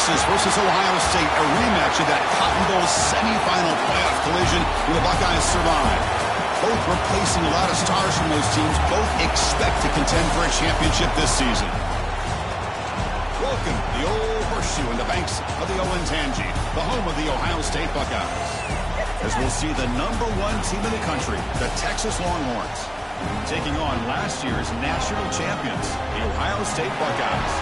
Texas versus Ohio State, a rematch of that Cotton Bowl semifinal playoff collision where the Buckeyes survived. Both replacing a lot of stars from those teams. Both expect to contend for a championship this season. Welcome to the Old Horseshoe in the banks of the Olentangy, the home of the Ohio State Buckeyes. As we'll see the #1 team in the country, the Texas Longhorns, taking on last year's national champions, the Ohio State Buckeyes.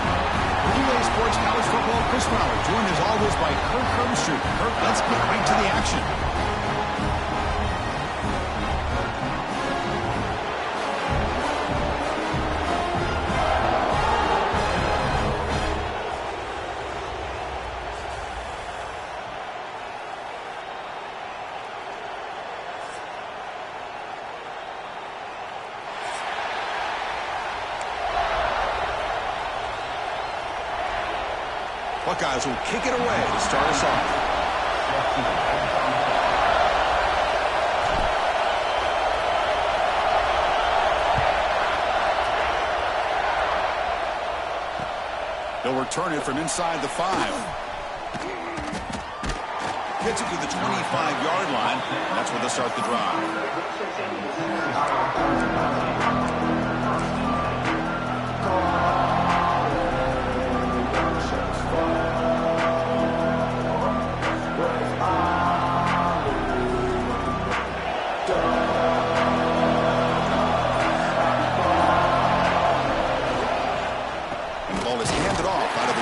Relay Sports College Football, Chris Fowler, joined as always by Kirk Herbstreit. Kirk, let's get right to the action. Buckeyes will kick it away to start us off. They'll return it from inside the 5. Gets it to the 25-yard line. That's where they'll start the drive.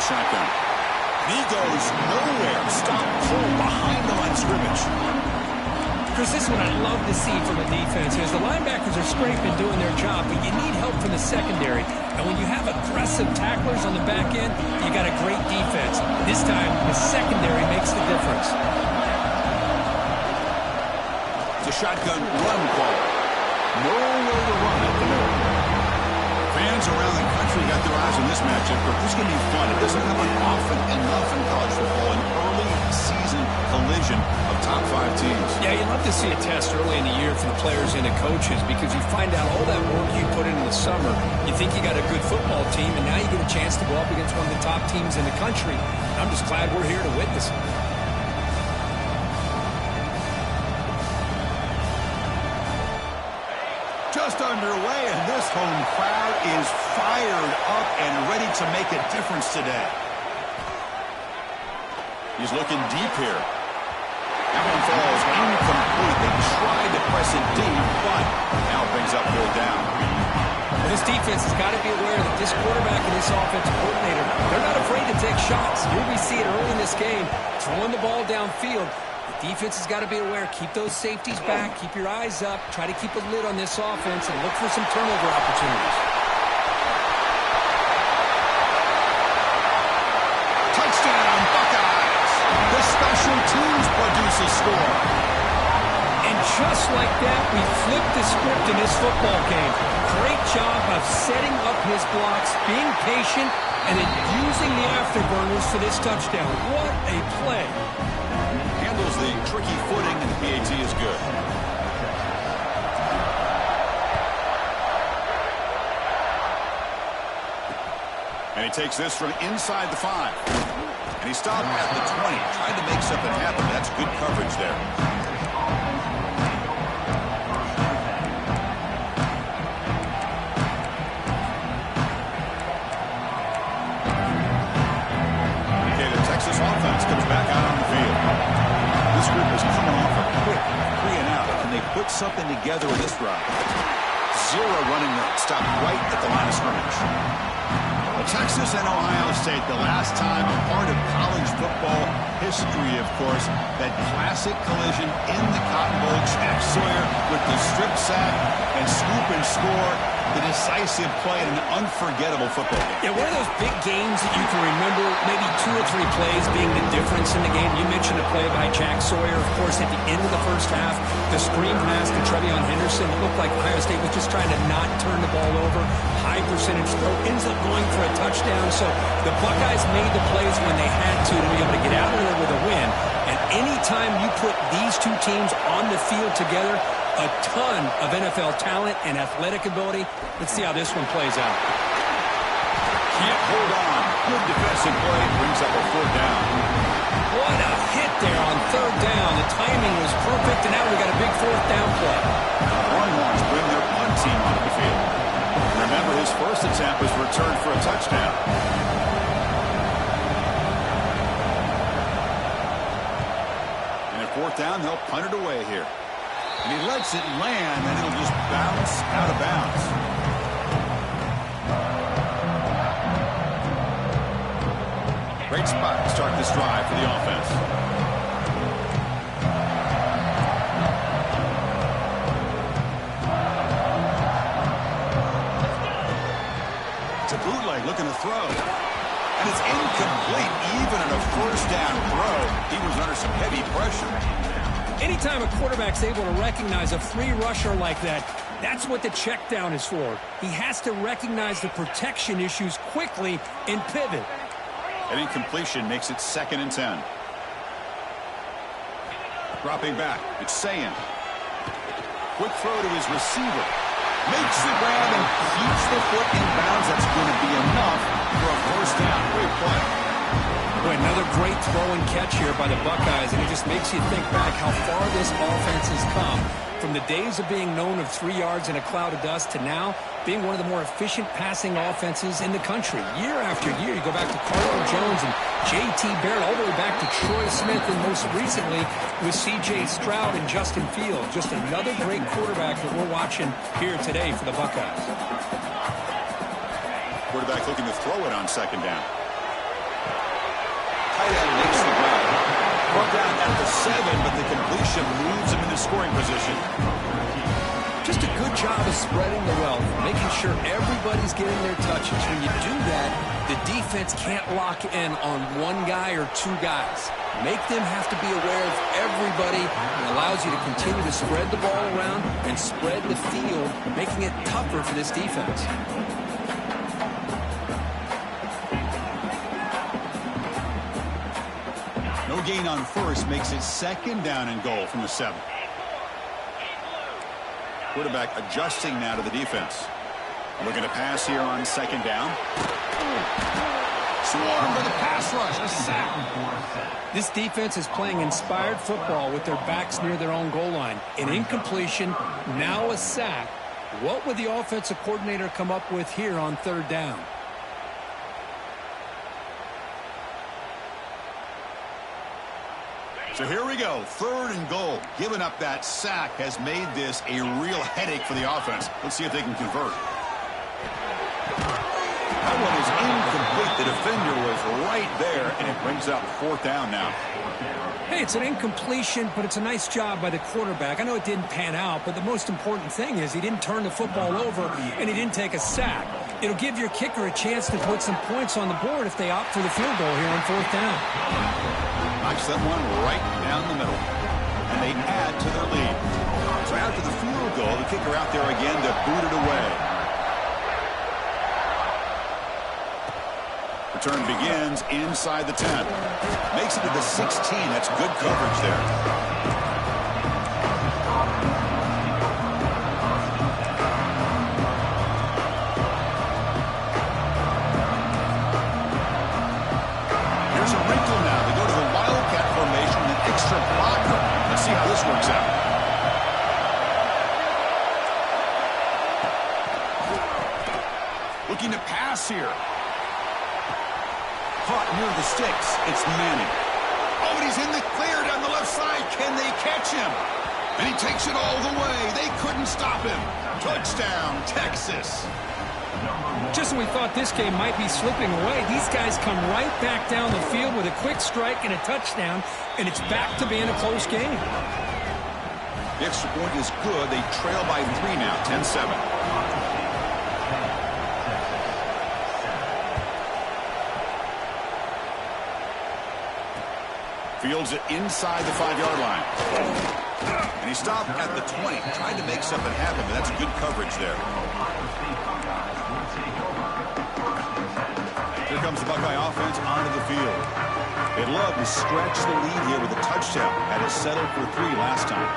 Shotgun. He goes nowhere. Stop pull behind the line of scrimmage. Chris, this is what I love to see from a defense is the linebackers are scraping, doing their job, but you need help from the secondary. And when you have aggressive tacklers on the back end, you got a great defense. This time, the secondary makes the difference. It's a shotgun run call. Nowhere to run at the middle. Fans around the country got their eyes on this matchup, but this is going to be fun. It doesn't happen often enough in college football, an early season collision of top 5 teams. Yeah, you love to see a test early in the year for the players and the coaches because you find out all that work you put in the summer. You think you got a good football team, and now you get a chance to go up against one of the top teams in the country. I'm just glad we're here to witness it. Just underway, and this home crowd is fired up and ready to make a difference today. He's looking deep here. That one falls incomplete. They tried to press it deep, but now brings up third down. Well, this defense has got to be aware that this quarterback and this offensive coordinator, they're not afraid to take shots. Here we see it early in this game, throwing the ball downfield. Defense has got to be aware. Keep those safeties back. Keep your eyes up. Try to keep a lid on this offense and look for some turnover opportunities. Touchdown, Buckeyes! The special teams produce a score. And just like that, we flipped the script in this football game. Great job of setting up his blocks, being patient, and then using the afterburners for this touchdown. What a play. Handles the tricky footing, and the PAT is good. And he takes this from inside the 5. And he stopped at the 20, trying to make something happen. That's good coverage there. Okay, the Texas offense comes back out on the field. This group is coming off a quick 3 and out. Can they put something together in this drive? 0 running route. Stopped right at the line of scrimmage. Well, Texas and Ohio State, the last time a part of college football history, of course, that classic collision in the Cotton Bowl. Jack Sawyer with the strip sack and scoop and score. The decisive play in an unforgettable football game. Yeah, one of those big games that you can remember, maybe 2 or 3 plays being the difference in the game. You mentioned a play by Jack Sawyer, of course, at the end of the first half. The screen pass to Trevion Henderson. It looked like Ohio State was just trying to not turn the ball over. High percentage throw, ends up going for a touchdown. So the Buckeyes made the plays when they had to be able to get out of there with a win. And anytime you put these 2 teams on the field together, a ton of NFL talent and athletic ability. Let's see how this one plays out. Can't hold on. Good defensive play. Brings up a 4th down. What a hit there on 3rd down. The timing was perfect, and now we got a big 4th down play. Longhorns bring their punt team onto the field. Remember, his first attempt was returned for a touchdown. And at 4th down, they'll punt it away here. And he lets it land, and it'll just bounce out of bounds. Great spot to start this drive for the offense. It's a bootleg looking to throw. And it's incomplete. Even in a 1st down throw, he was under some heavy pressure. Anytime a quarterback's able to recognize a free rusher like that, that's what the check down is for. He has to recognize the protection issues quickly and pivot. An incompletion makes it 2nd and 10. Dropping back, it's Sayin. Quick throw to his receiver. Makes the grab and keeps the foot in bounds. That's going to be enough for a 1st down. Great play. Boy, another great throw and catch here by the Buckeyes, and it just makes you think back how far this offense has come. From the days of being known of 3 yards in a cloud of dust to now being one of the more efficient passing offenses in the country. Year after year, you go back to Cardinal Jones and J.T. Barrett, all the way back to Troy Smith, and most recently with C.J. Stroud and Justin Fields. Just another great quarterback that we're watching here today for the Buckeyes. Quarterback looking to throw it on 2nd down. Tight end makes the grab. Brought down at the 7, but the completion moves him into scoring position. Just a good job of spreading the wealth, making sure everybody's getting their touches. When you do that, the defense can't lock in on 1 guy or 2 guys. Make them have to be aware of everybody. It allows you to continue to spread the ball around and spread the field, making it tougher for this defense. No gain on 1st makes it 2nd down and goal from the 7. Quarterback adjusting now to the defense. Looking to pass here on 2nd down. Swarm for the pass rush. A sack. This defense is playing inspired football with their backs near their own goal line. An incompletion, now a sack. What would the offensive coordinator come up with here on 3rd down? So here we go, 3rd and goal. Giving up that sack has made this a real headache for the offense. Let's see if they can convert. That one is incomplete. The defender was right there, and it brings up 4th down now. Hey, it's an incompletion, but it's a nice job by the quarterback. I know it didn't pan out, but the most important thing is he didn't turn the football over, and he didn't take a sack. It'll give your kicker a chance to put some points on the board if they opt for the field goal here on 4th down. Knocks that one right down the middle. And they add to their lead. So after the field goal, the kicker out there again to boot it away. Return begins inside the 10. Makes it to the 16. That's good coverage there. See how this works out. Looking to pass here. Caught near the sticks. It's Manning. Oh, and he's in the clear down the left side. Can they catch him? And he takes it all the way. They couldn't stop him. Touchdown, Texas. Just when we thought this game might be slipping away, these guys come right back down the field with a quick strike and a touchdown, and it's back to being a close game. The extra point is good. They trail by 3 now, 10-7. Fields it inside the 5-yard line. And he stopped at the 20, trying to make something happen, but that's good coverage there. Here comes the Buckeye offense onto the field. They'd love to stretch the lead here with a touchdown. Had it settled for 3 last time.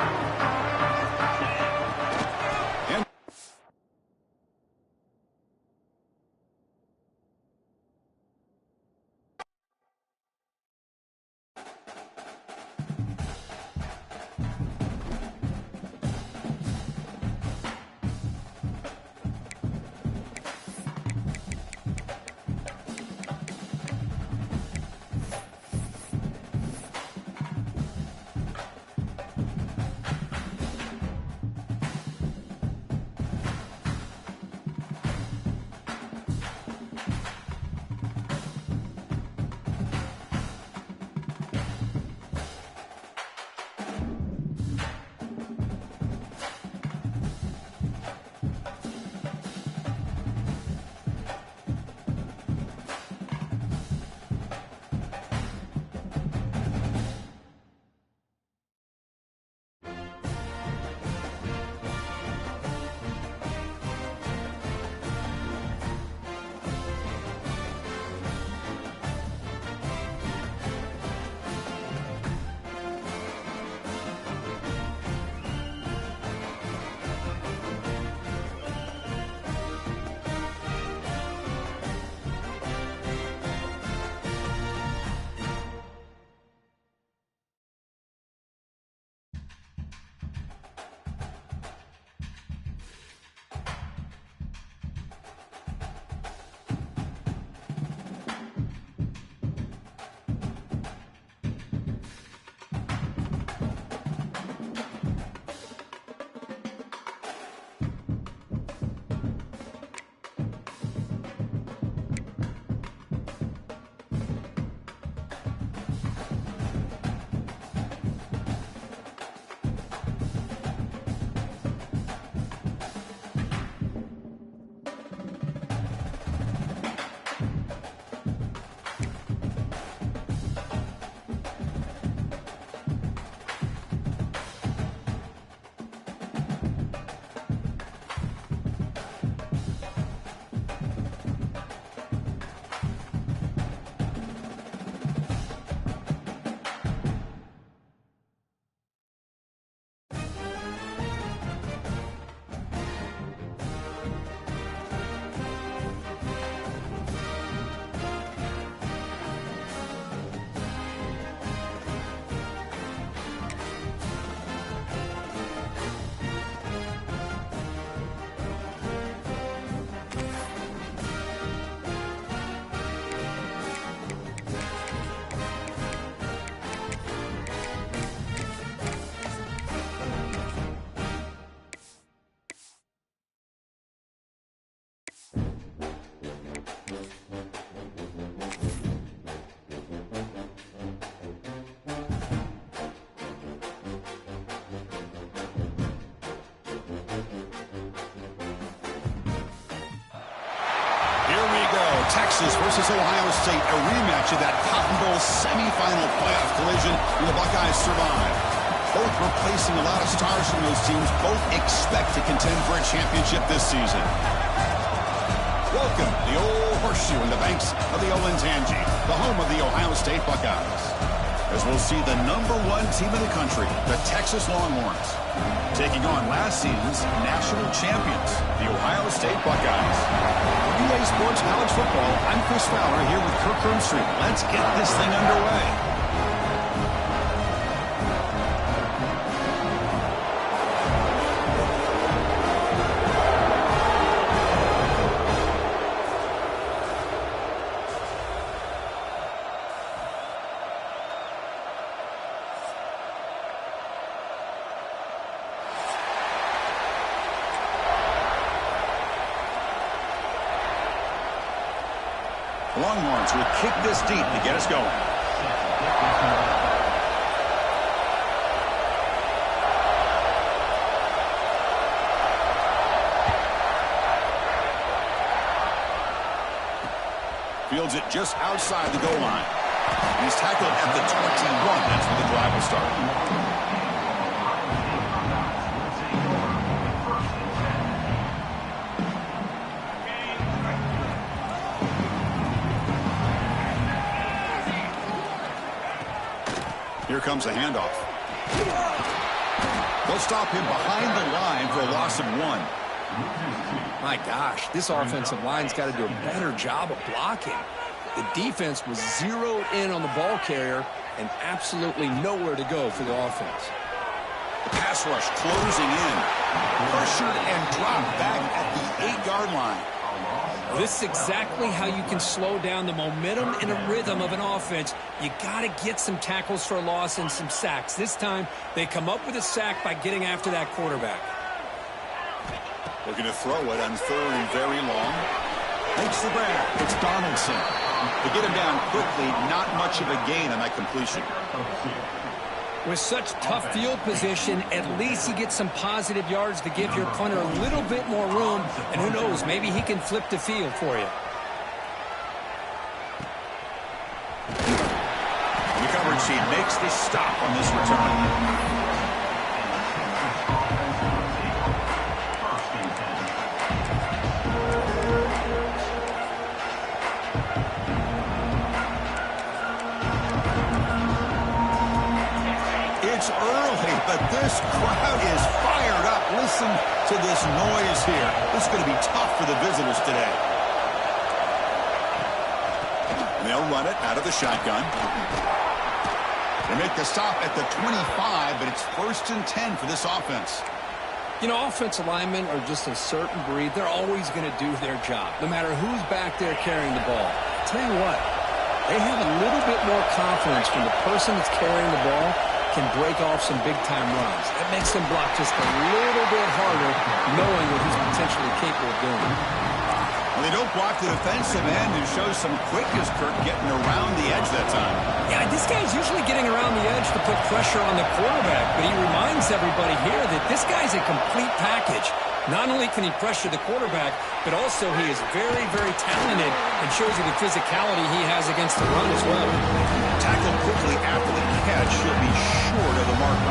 Texas versus Ohio State, a rematch of that Cotton Bowl semifinal playoff collision, and the Buckeyes survive. Both replacing a lot of stars from those teams. Both expect to contend for a championship this season. Welcome to the Old Horseshoe in the banks of the Olentangy, the home of the Ohio State Buckeyes. As we'll see the #1 team in the country, the Texas Longhorns, taking on last season's national champions, the Ohio State Buckeyes. UA Sports College Football, I'm Chris Fowler here with Kirk Herbstreit. Let's get this thing underway. Longhorns will kick this deep to get us going. Fields it just outside the goal line. He's tackled at the 21. That's where the drive will start. Here comes a handoff. They'll stop him behind the line for a loss of 1. My gosh, this offensive line's got to do a better job of blocking. The defense was zeroed in on the ball carrier and absolutely nowhere to go for the offense. The pass rush closing in. Pressured and dropped back at the 8-yard line. This is exactly how you can slow down the momentum and a rhythm of an offense. You got to get some tackles for a loss and some sacks. This time, they come up with a sack by getting after that quarterback. Looking to throw it on 3rd and very long. Makes the grab. It's Donaldson. To get him down quickly, not much of a gain on that completion. With such tough field position, at least you get some positive yards to give your punter a little bit more room. And who knows, maybe he can flip the field for you. The coverage team makes the stop on this return. It's early, but this crowd is fired up. Listen to this noise here. This is going to be tough for the visitors today. They'll run it out of the shotgun. They make the stop at the 25, but it's 1st and 10 for this offense. You know, offensive linemen are just a certain breed. They're always going to do their job, no matter who's back there carrying the ball. I'll tell you what, they have a little bit more confidence when the person that's carrying the ball can break off some big-time runs. That makes them block just a little bit harder, knowing what he's potentially capable of doing. Well, they don't block the defensive end and show some quickness, Kirk, getting around the edge that time. Yeah, this guy's usually getting around the edge to put pressure on the quarterback, but he reminds everybody here that this guy's a complete package. Not only can he pressure the quarterback, but also he is very, very talented and shows you the physicality he has against the run as well. Tackled quickly after the catch, he'll be short of the mark.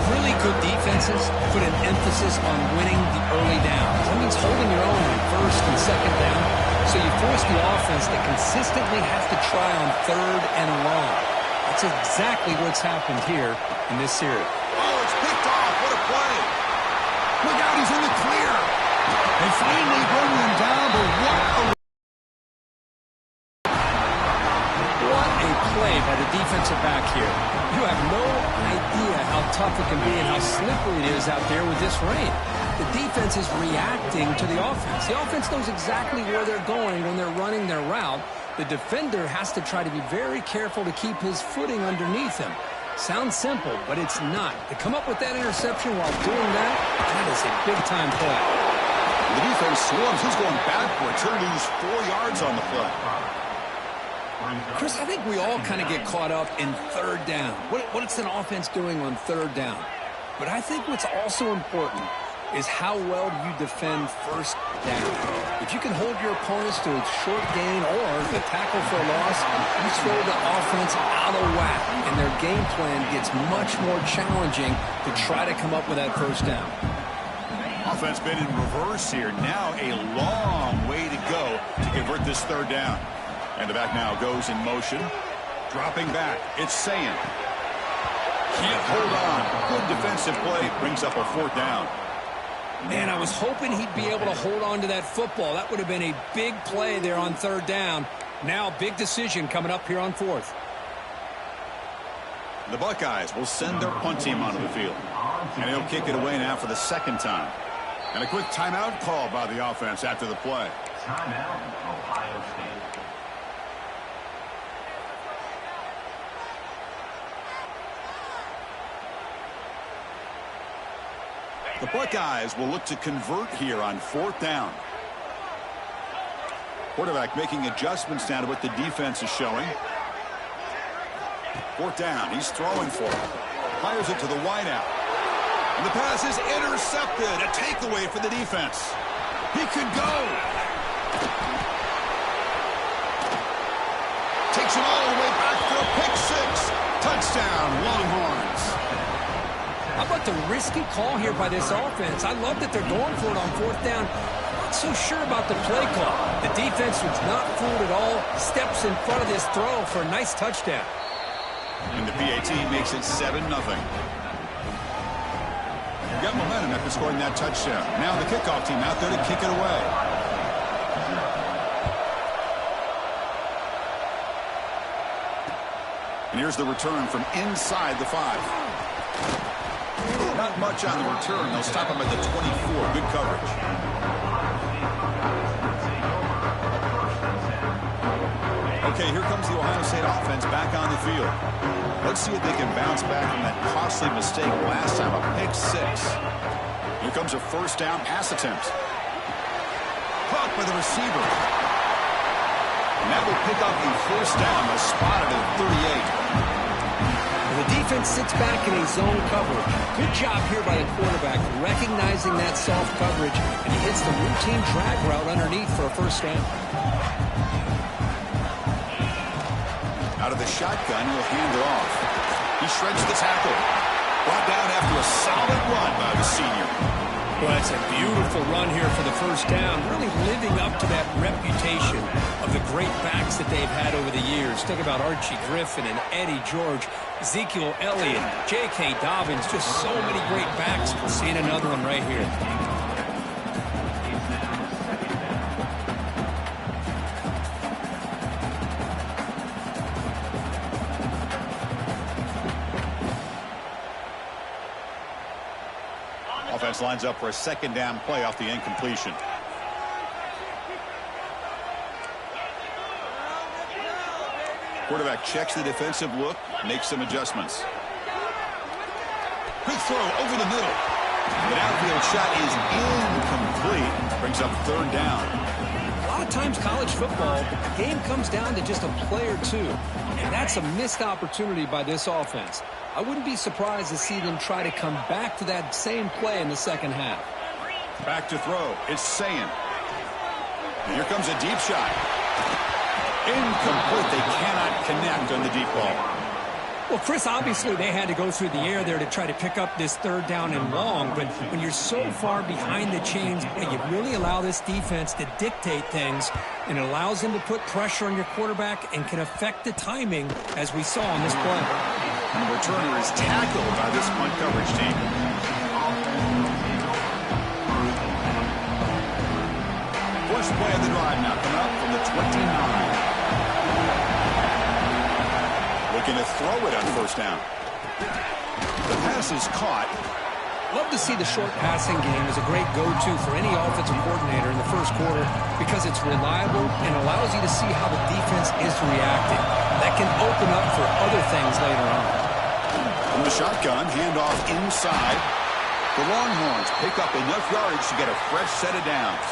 Really good defenses put an emphasis on winning the early downs. That means holding your own on 1st and 2nd down, so you force the offense to consistently have to try on 3rd and long. That's exactly what's happened here in this series. Oh, it's picked off. What a play. Look out, he's in the clear. They finally bring him down, but what a play by the defensive back here. You have no idea how tough it can be and how slippery it is out there with this rain. The defense is reacting to the offense. The offense knows exactly where they're going when they're running their route. The defender has to try to be very careful to keep his footing underneath him. Sounds simple, but it's not. To come up with that interception while doing that, that is a big-time play. The defense swarms. He's going backwards. He'll lose 4 yards on the play. Chris, I think we all kind of get caught up in 3rd down. What's an offense doing on 3rd down? But I think what's also important is how well do you defend first down. If you can hold your opponents to a short gain or the tackle for a loss, you throw the offense out of whack, and their game plan gets much more challenging to try to come up with that first down. Offense been in reverse here. Now a long way to go to convert this third down. And the back now goes in motion. Dropping back. It's Sayin. Can't hold on. Good defensive play. Brings up a fourth down. Man, I was hoping he'd be able to hold on to that football. That would have been a big play there on third down. Now, big decision coming up here on fourth. The Buckeyes will send their punt team onto the field. And he'll kick it away now for the second time. And a quick timeout call by the offense after the play. Timeout, Ohio State. The Buckeyes will look to convert here on fourth down. Quarterback making adjustments now to what the defense is showing. Fourth down. He's throwing for it. Fires it to the wideout. And the pass is intercepted. A takeaway for the defense. He could go. Takes it all the way back for a pick six. Touchdown, Longhorns. How about the risky call here by this offense? I love that they're going for it on fourth down. Not so sure about the play call. The defense was not fooled at all. Steps in front of this throw for a nice touchdown. And the PAT makes it 7-0. Got momentum after scoring that touchdown. Now the kickoff team out there to kick it away. And here's the return from inside the 5. Not much on the return. They'll stop him at the 24. Good coverage. Okay, here comes the Ohio State offense back on the field. Let's see if they can bounce back from that costly mistake last time, a pick six. Here comes a first down pass attempt. Caught by the receiver. And that will pick up the first down. They'll spot it at 38. The defense sits back in a zone coverage. Good job here by the quarterback, recognizing that soft coverage, and he hits the routine drag route underneath for a first down. Out of the shotgun, he'll hand it off. He shreds the tackle. Brought down after a solid run by the senior. Well, it's a beautiful run here for the first down, really living up to that reputation of the great backs that they've had over the years. Think about Archie Griffin and Eddie George, Ezekiel Elliott, J.K. Dobbins, just so many great backs. We're seeing another one right here. Offense lines up for a second down play off the incompletion. Quarterback checks the defensive look, makes some adjustments. Quick throw over the middle. The downfield shot is incomplete. Brings up third down. A lot of times college football, the game comes down to just a play or two. And that's a missed opportunity by this offense. I wouldn't be surprised to see them try to come back to that same play in the second half. Back to throw. It's Sayin. And here comes a deep shot. Incomplete. They cannot connect on the deep ball. Well, Chris, obviously they had to go through the air there to try to pick up this third down and long, but when you're so far behind the chains, you really allow this defense to dictate things, and it allows them to put pressure on your quarterback and can affect the timing, as we saw on this play. And the returner is tackled by this punt coverage team. First play of the drive now coming up from the 29. Looking to throw it on first down. The pass is caught. Love to see the short passing game as a great go-to for any offensive coordinator in the first quarter because it's reliable and allows you to see how the defense is reacting. That can open up for other things later on. From the shotgun, handoff inside. The Longhorns pick up enough yardage to get a fresh set of downs.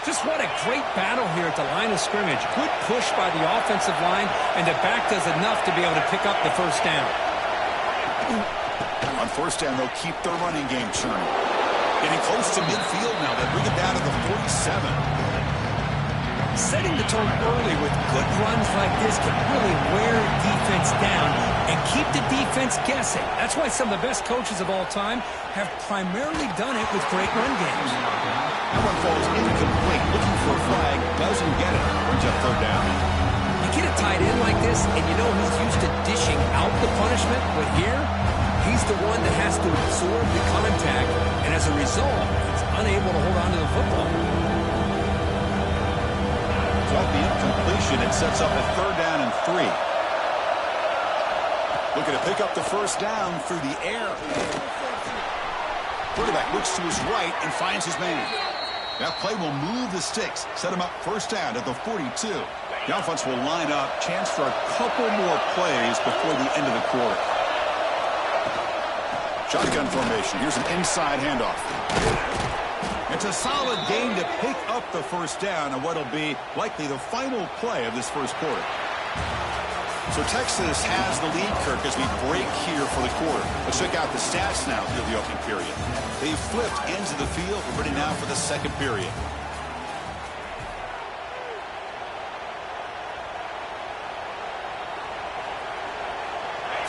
Just what a great battle here at the line of scrimmage. Good push by the offensive line, and the back does enough to be able to pick up the first down. On first down, they'll keep their running game churning. Getting close to midfield now. They bring it down to the 47. Setting the tone early with good runs like this can really wear defense down and keep the defense guessing. That's why some of the best coaches of all time have primarily done it with great run games. That one falls incomplete. Looking for a flag. Doesn't get it. Brings up third down. You get a tight end like this, and you know he's used to dishing out the punishment, but here, he's the one that has to absorb the contact, and as a result, he's unable to hold on to the football. Off the incompletion, it sets up a third down and 3. Looking to pick up the first down through the air. Quarterback looks to his right and finds his man. That play will move the sticks, set him up first down at the 42. The offense will line up, chance for a couple more plays before the end of the quarter. Shotgun formation. Here's an inside handoff. It's a solid gain to pick up the first down on what will be likely the final play of this first quarter. So Texas has the lead, Kirk, as we break here for the quarter. Let's check out the stats now through the opening period. They've flipped ends of the field. We're ready now for the second period.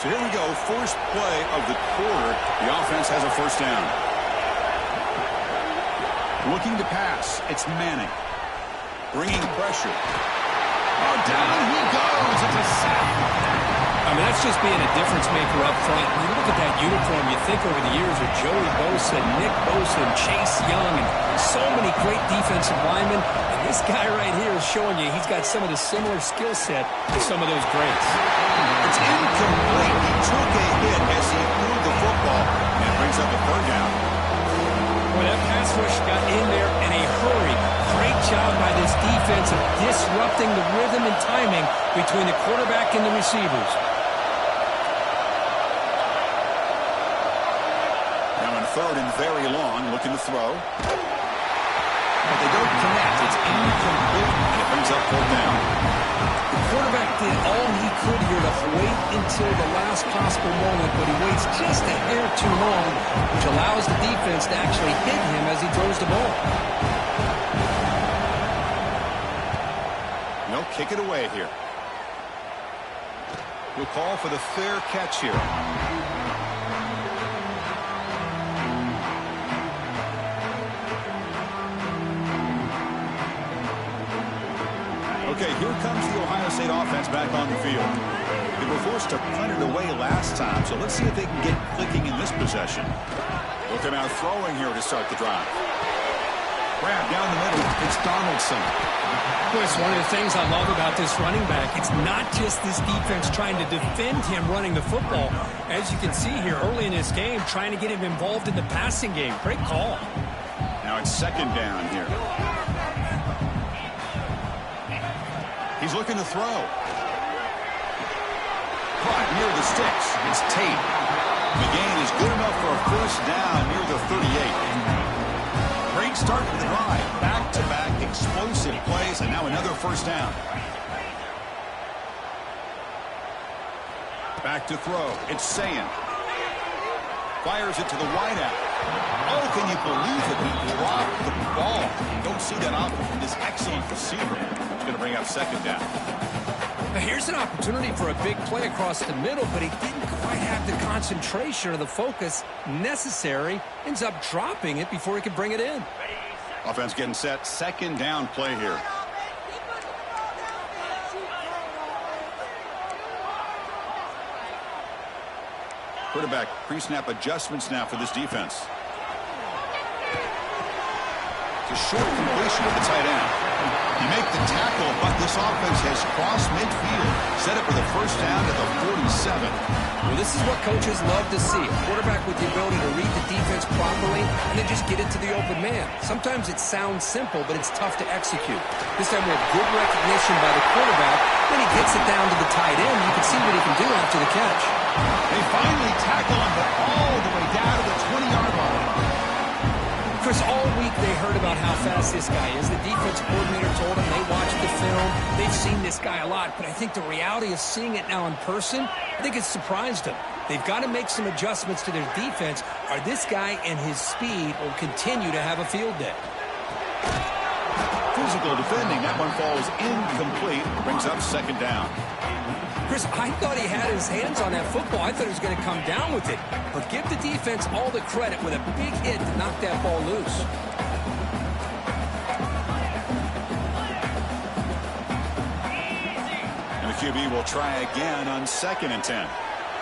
So here we go, first play of the quarter. The offense has a first down. Looking to pass. It's Manning. Bringing pressure. Oh, down he goes. It's a sack. I mean, that's just being a difference maker up front. When you look at that uniform, you think over the years of Joey Bosa, Nick Bosa, and Chase Young, and so many great defensive linemen. And this guy right here is showing you he's got some of the similar skill set to some of those greats. It's incomplete. He took a hit as he threw the football, and it brings up a third down. Well, that pass rush got in there in a hurry. Great job by this defense of disrupting the rhythm and timing between the quarterback and the receivers. Now in third and very long, looking to throw. But they don't connect. It's incomplete, and it brings up fourth down. The quarterback did all he could here to wait until the last possible moment, but he waits just a hair too long, which allows the defense to actually hit him as he throws the ball. No, kick it away here. We'll call for the fair catch here. Okay, here comes the Ohio State offense back on the field. They were forced to punt it away last time, so let's see if they can get clicking in this possession. Looking out throwing here to start the drive. Grab down the middle. It's Donaldson. Boy, it's one of the things I love about this running back. It's not just this defense trying to defend him running the football. As you can see here early in this game, trying to get him involved in the passing game. Great call. Now it's second down here. He's looking to throw. Caught near the sticks. It's Tate. The gain is good enough for a first down near the 38. Great start to the drive. Back-to-back explosive plays, and now another first down. Back to throw. It's Sayin. Fires it to the wideout. Oh, can you believe it? He dropped the ball. You don't see that often from this excellent receiver. It's going to bring up second down. Now here's an opportunity for a big play across the middle, but he didn't quite have the concentration or the focus necessary. Ends up dropping it before he could bring it in. Offense getting set. Second down play here. Quarterback pre-snap adjustments now for this defense. It's a short completion with the tight end. You make the tackle, but this offense has crossed midfield. Set it for the first down at the 47. Well, this is what coaches love to see. A quarterback with the ability to read the defense properly and then just get it to the open man. Sometimes it sounds simple, but it's tough to execute. This time we have good recognition by the quarterback. When he gets it down to the tight end, you can see what he can do after the catch. They finally tackle him, but all the way down to the 20-yard line. Chris, all week they heard about how fast this guy is. The defense coordinator told him they watched the film, they've seen this guy a lot, but I think the reality of seeing it now in person, I think it's surprised them. They've got to make some adjustments to their defense, or this guy and his speed will continue to have a field day. Physical defending. That one falls incomplete. Brings up second down. Chris, I thought he had his hands on that football. I thought he was going to come down with it. But give the defense all the credit with a big hit to knock that ball loose. And the QB will try again on 2nd and 10.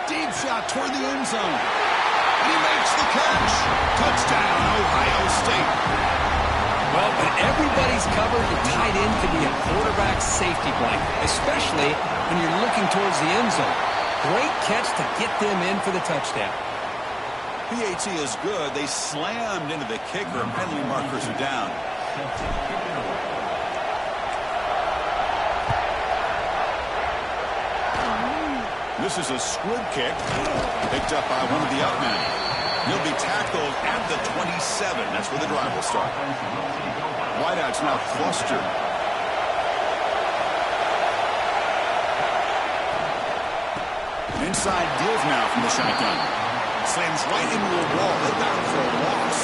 Deep shot toward the end zone. And he makes the catch. Touchdown, Ohio State. Well, when everybody's covered, the tight end can be a quarterback safety blanket, especially when you're looking towards the end zone. Great catch to get them in for the touchdown. PAT is good. They slammed into the kicker. Penalty markers are down. This is a squib kick picked up by one of the up men. He'll be tackled at the 27. That's where the drive will start. Wideout's now clustered. Inside give now from the shotgun. Slams right into a wall. They're down for a loss.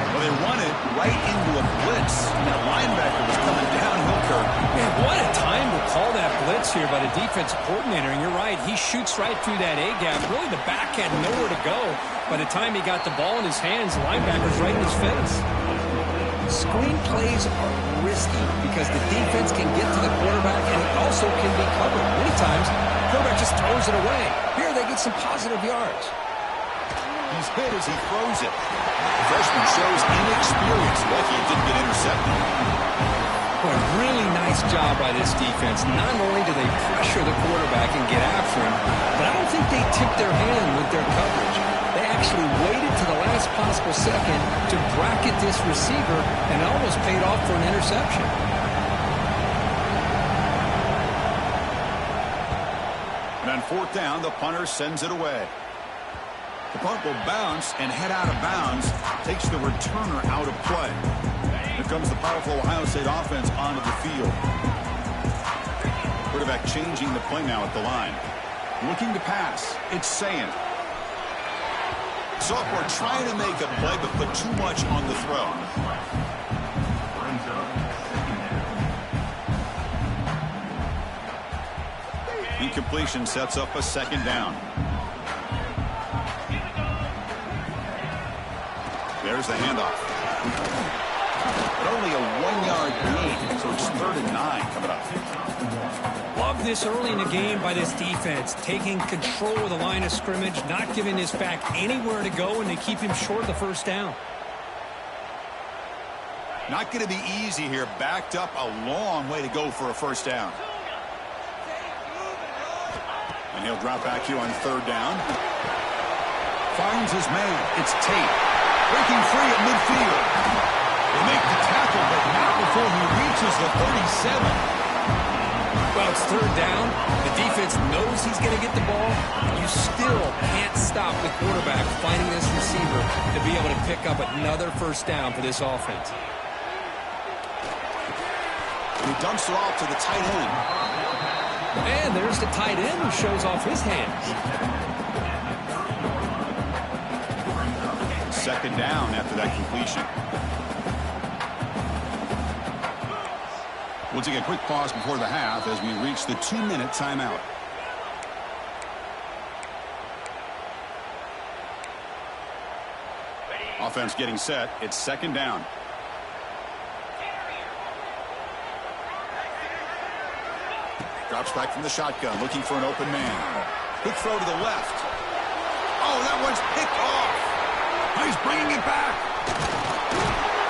Well, they run it right into a blitz. And that linebacker was coming downhill, Kirk. Man, what a time to call that blitz here by the defensive coordinator. And you're right, he shoots right through that A-gap. Really, the back had nowhere to go. By the time he got the ball in his hands, the linebacker's right in his face. Screen plays are risky because the defense can get to the quarterback and it also can be covered. Many times, the quarterback just throws it away. Here, they get some positive yards. He's hit as he throws it. The freshman shows inexperience. Lucky it didn't get intercepted. Boy, really nice job by this defense. Not only do they pressure the quarterback and get after him, but I don't think they tipped their hand with their coverage. They actually waited to the last possible second to bracket this receiver and almost paid off for an interception. And on 4th down, the punter sends it away. The punt will bounce and head out of bounds. Takes the returner out of play. Here comes the powerful Ohio State offense onto the field. Quarterback changing the play now at the line. Looking to pass. It's Saying. Sophomore trying to make a play, but put too much on the throw. Incompletion sets up a 2nd down. There's the handoff. But only a 1-yard gain, so it's 3rd and 9 coming up. Love this early in the game by this defense, taking control of the line of scrimmage, not giving this back anywhere to go, and they keep him short of the 1st down. Not going to be easy here. Backed up a long way to go for a 1st down. And he'll drop back here on 3rd down. Finds his man. It's Tate. Breaking free at midfield. They make the tackle, but not before he reaches the 37. Well, it's 3rd down. The defense knows he's going to get the ball. You still can't stop the quarterback finding this receiver to be able to pick up another 1st down for this offense. He dumps it off to the tight end. And there's the tight end who shows off his hands. 2nd down after that completion. We'll take a quick pause before the half as we reach the 2-minute timeout. Offense getting set. It's 2nd down. Drops back from the shotgun, looking for an open man. Quick throw to the left. Oh, that one's picked off. He's bringing it back.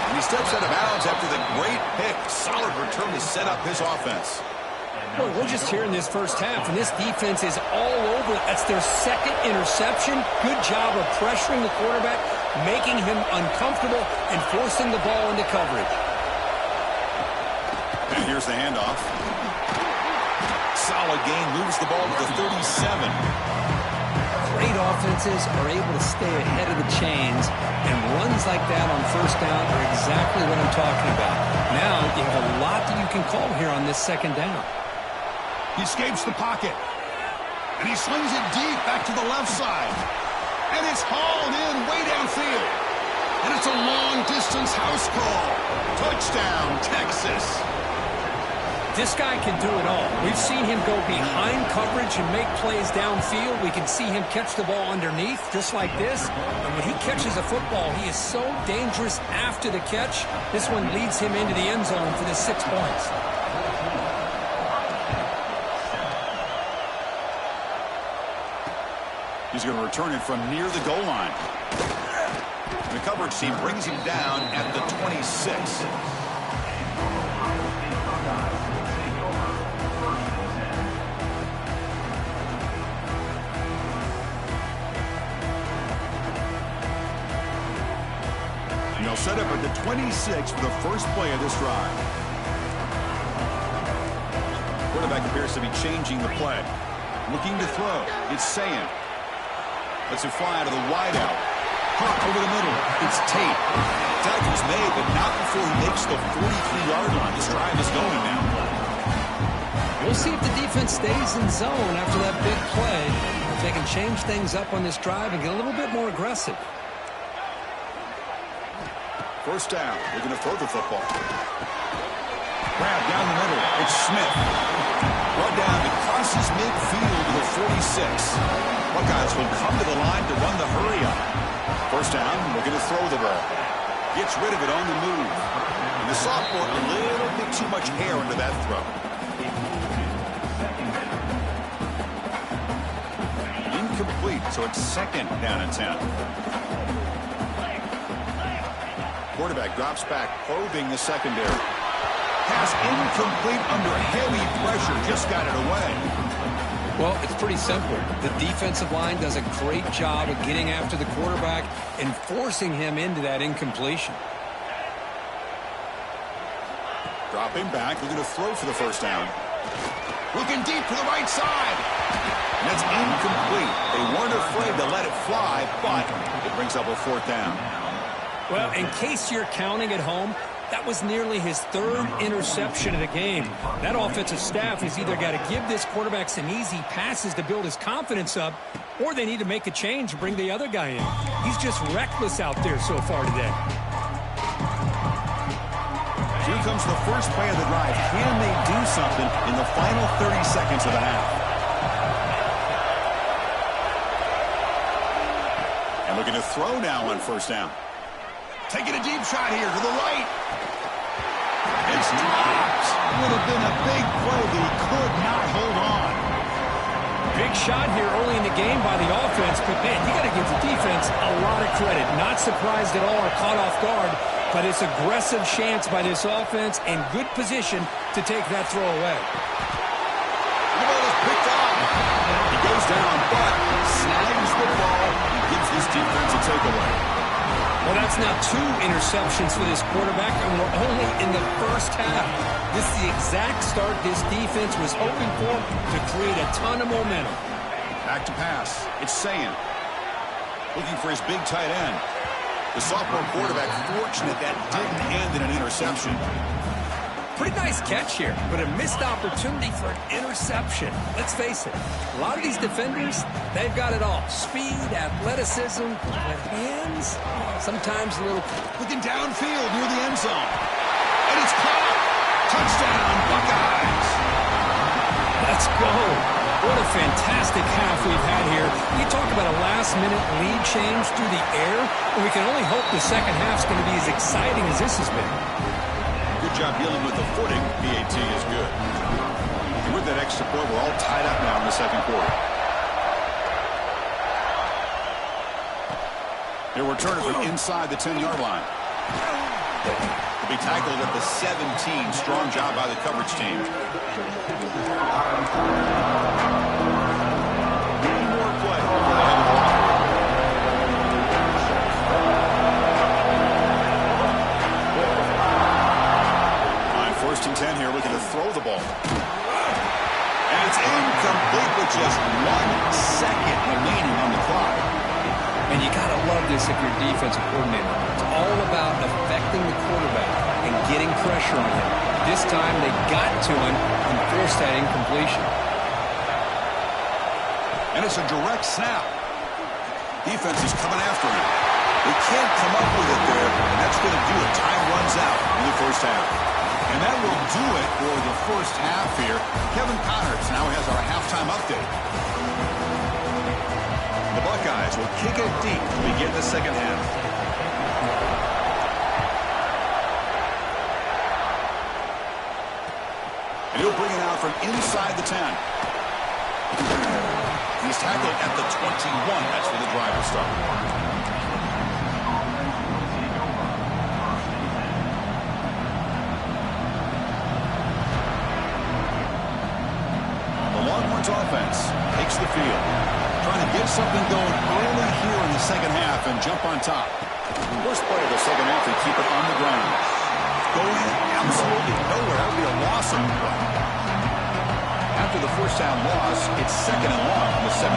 And he steps out of bounds after the great pick. Solid return to set up his offense. Well, we're just here in this 1st half, and this defense is all over. That's their 2nd interception. Good job of pressuring the quarterback, making him uncomfortable, and forcing the ball into coverage. And here's the handoff. Solid gain, moves the ball to the 37. great offenses are able to stay ahead of the chains, and runs like that on first down are exactly what I'm talking about. Now you have a lot that you can call here on this second down. He escapes the pocket, and he slings it deep back to the left side. And it's hauled in way downfield. And it's a long-distance house call. Touchdown, Texas. This guy can do it all. We've seen him go behind coverage and make plays downfield. We can see him catch the ball underneath, just like this. And when he catches a football, he is so dangerous after the catch. This one leads him into the end zone for the 6 points. He's going to return it from near the goal line. The coverage team brings him down at the 26. And they'll set up at the 26 for the first play of this drive. Quarterback appears to be changing the play. Looking to throw. It's Sayin. Lets it fly out of the wideout. Hawk over the middle. It's Tate. Tackle's made, but not before he makes the 43-yard line. This drive is going now. We'll see if the defense stays in zone after that big play. If they can change things up on this drive and get a little bit more aggressive. First down. They're going to throw the football. Grab down the middle. It's Smith. Run down that crosses midfield to the 46. Buckeyes will come to the line to run the hurry up. First down, looking to throw the ball. Gets rid of it on the move. And the sophomore, a little bit too much hair under that throw. Incomplete, so it's second down and 10. Quarterback drops back, probing the secondary. Pass incomplete under heavy pressure, just got it away. Well, it's pretty simple. The defensive line does a great job of getting after the quarterback and forcing him into that incompletion. Dropping back, looking to throw for the first down. Looking deep to the right side. And that's incomplete. They weren't afraid to let it fly, but it brings up a fourth down. Well, in case you're counting at home, that was nearly his third interception of the game. That offensive staff has either got to give this quarterback some easy passes to build his confidence up, or they need to make a change and bring the other guy in. He's just reckless out there so far today. Here comes the first play of the drive. Can they do something in the final 30 seconds of the half? And looking to throw now on first down. Taking a deep shot here to the right. It's dropped. Would have been a big play, but he could not hold on. Big shot here early in the game by the offense, but man, you got to give the defense a lot of credit. Not surprised at all or caught off guard, but it's aggressive chance by this offense and good position to take that throw away. The ball is picked up. He goes down, but snags the ball and gives this defense a takeaway. Well, that's now 2 interceptions for this quarterback, and we're only in the first half. This is the exact start this defense was hoping for to create a ton of momentum. Back to pass. It's Sayin. Looking for his big tight end. The sophomore quarterback fortunate that didn't end in an interception. Pretty nice catch here, but a missed opportunity for an interception. Let's face it, a lot of these defenders, they've got it all. Speed, athleticism, but hands, sometimes a little... Looking downfield near the end zone. And it's caught. Touchdown, Buckeyes. Let's go. What a fantastic half we've had here. You talk about a last-minute lead change through the air, and we can only hope the second half's going to be as exciting as this has been. Good job dealing with the footing. BAT is good. And with that extra point, we're all tied up now in the second quarter. They'll return it from inside the 10-yard line. To be tackled at the 17. Strong job by the coverage team. One more play before they have a block. First and 10 here, looking to throw the ball. And it's incomplete with just 1 second remaining on the clock. And you got to love this if you're a defensive coordinator. It's all about affecting the quarterback and getting pressure on him. This time they got to him and forced that incompletion. And it's a direct snap. Defense is coming after him. They can't come up with it there, and that's going to do it. Time runs out in the first half. And that will do it for the first half here. Kevin Connors now has our halftime update. The Buckeyes will kick it deep to begin the second half. And he'll bring it out from inside the 10. He's tackled at the 21. That's where the drive will start. The Longhorns offense takes the field. Trying to get something going early here in the second half and jump on top. First play of the second half, they keep it on the ground. Going absolutely nowhere. That would be a loss of the play. After the first down loss, it's second and long from the 17.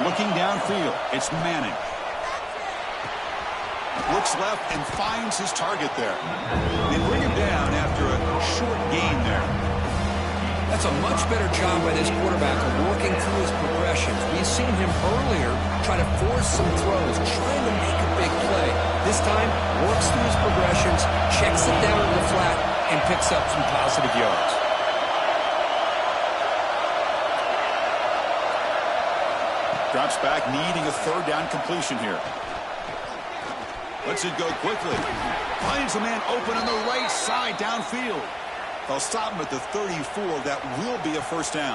Looking downfield, it's Manning. Looks left and finds his target there. They bring him down after a short gain there. That's a much better job by this quarterback of working through his progressions. We've seen him earlier try to force some throws, trying to make a big play. This time, works through his progressions, checks it down in the flat, and picks up some positive yards. Drops back, needing a third down completion here. Lets it go quickly. Finds a man open on the right side downfield. They'll stop him at the 34. That will be a first down.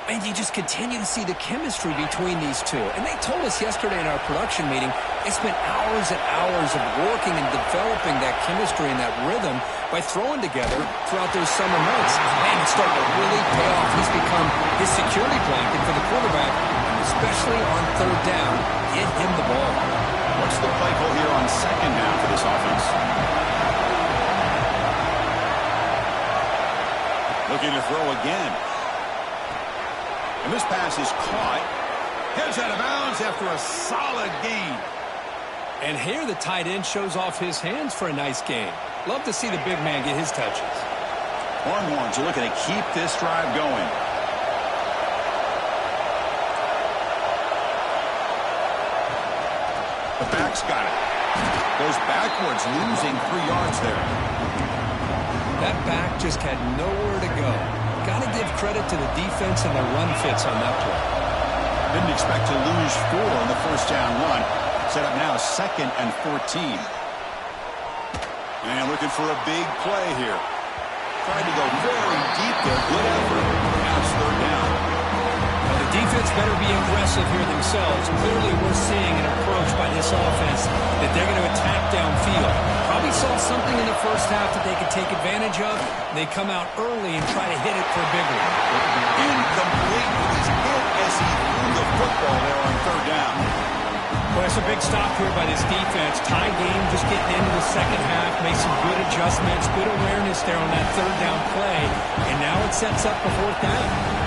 And you just continue to see the chemistry between these two. And they told us yesterday in our production meeting, they spent hours and hours of working and developing that chemistry and that rhythm by throwing together throughout those summer months. Man, it's starting to really pay off. He's become his security blanket for the quarterback, and especially on third down, get him the ball. What's the play call here on second down for this offense? Looking to throw again. And this pass is caught. Heads out of bounds after a solid gain. And here the tight end shows off his hands for a nice gain. Love to see the big man get his touches. Longhorns are looking to keep this drive going. The back's got it. Goes backwards, losing 3 yards there. That back just had nowhere to go. Got to give credit to the defense and the run fits on that play. Didn't expect to lose 4 on the first down run. Set up now second and 14. And looking for a big play here. Tried to go very deep there. Good effort. Now it's third down. Well, the defense better be aggressive here themselves. Clearly we're seeing an approach by this offense that they're going to attack downfield. Probably saw something in the first half that they could take advantage of. They come out early and try to hit it for a big one. Incomplete with his hit as he threw the football there on third down. Well, it's a big stop here by this defense. Tie game, just getting into the second half. Made some good adjustments, good awareness there on that third down play. And now it sets up the fourth down.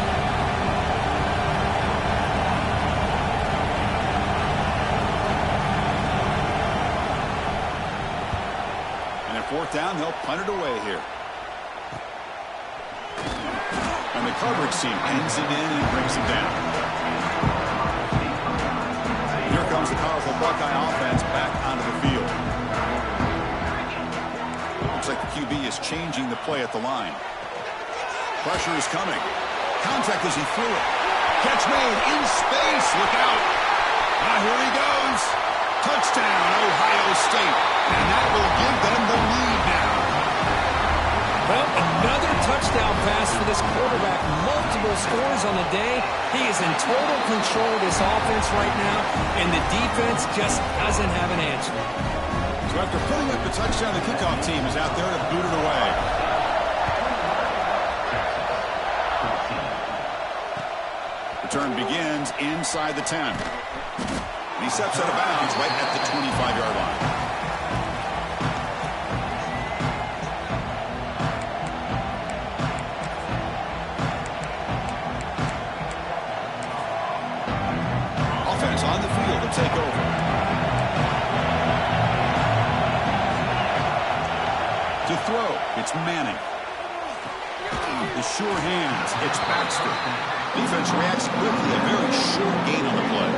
And at fourth down, they'll punt it away here. And the coverage team ends it in and brings him down. Here comes the powerful Buckeye offense back onto the field. Looks like the QB is changing the play at the line. Pressure is coming. Contact as he threw it. Catch made in space. Look out. Now here he goes. Touchdown, Ohio State. And that will give them the lead now. Well, another touchdown pass for this quarterback. Multiple scores on the day. He is in total control of this offense right now, and the defense just doesn't have an answer. So after putting up the touchdown, the kickoff team is out there to boot it away. Return begins inside the 10. And he steps out of bounds right at the 25-yard line. take over. To throw, it's Manning. The sure hands, it's Baxter. Defense reacts quickly, a very short gain on the play.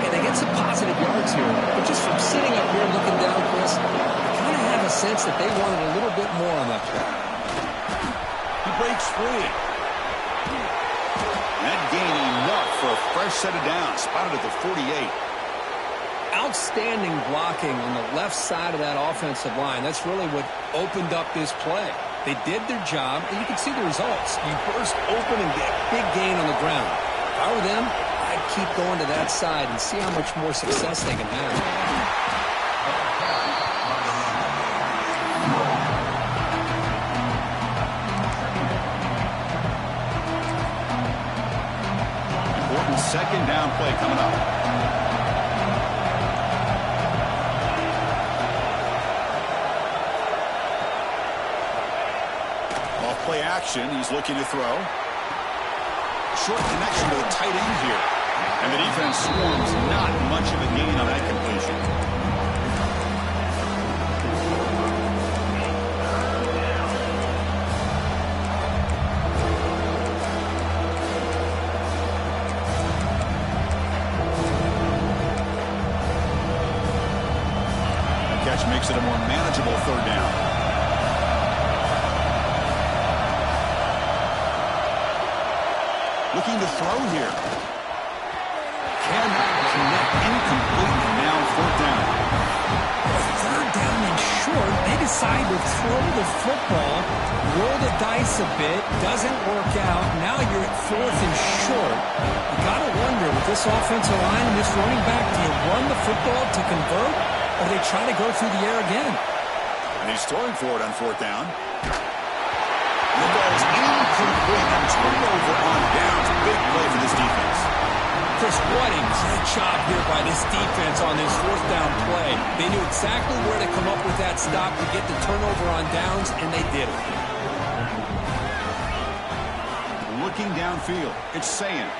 And they get some positive yards here, but just from sitting up here and looking down, Chris, I kind of have a sense that they wanted a little bit more on that play. He breaks free. That gain enough for a fresh set of downs, spotted at the 48. Outstanding blocking on the left side of that offensive line. That's really what opened up this play. They did their job, and you can see the results. You burst open and get a big gain on the ground. If I were them, I'd keep going to that side and see how much more success they can have. Important second down play coming up. Play action. He's looking to throw. Short connection to the tight end here. And the defense swarms. Not much of a gain on that completion. The catch makes it a more manageable third down. Looking to throw here. Cannot connect, incomplete, and now fourth down. Third down and short. They decide to throw the football, roll the dice a bit, doesn't work out. Now you're at fourth and short. You got to wonder, with this offensive line and this running back, do you run the football to convert, or they try to go through the air again? And he's throwing for it on fourth down. The ball is incomplete and turnover on downs. Big play for this defense. Chris, what a great job here by this defense on this fourth down play. They knew exactly where to come up with that stop to get the turnover on downs, and they did it. Looking downfield, it's Sayan.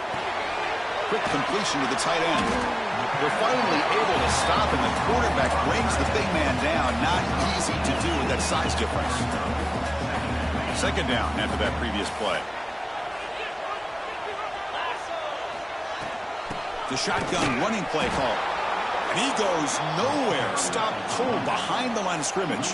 Quick completion to the tight end. They're finally able to stop, and the quarterback brings the big man down. Not easy to do with that size difference. Second down after that previous play. The shotgun running play call. And he goes nowhere. Stopped cold behind the line of scrimmage.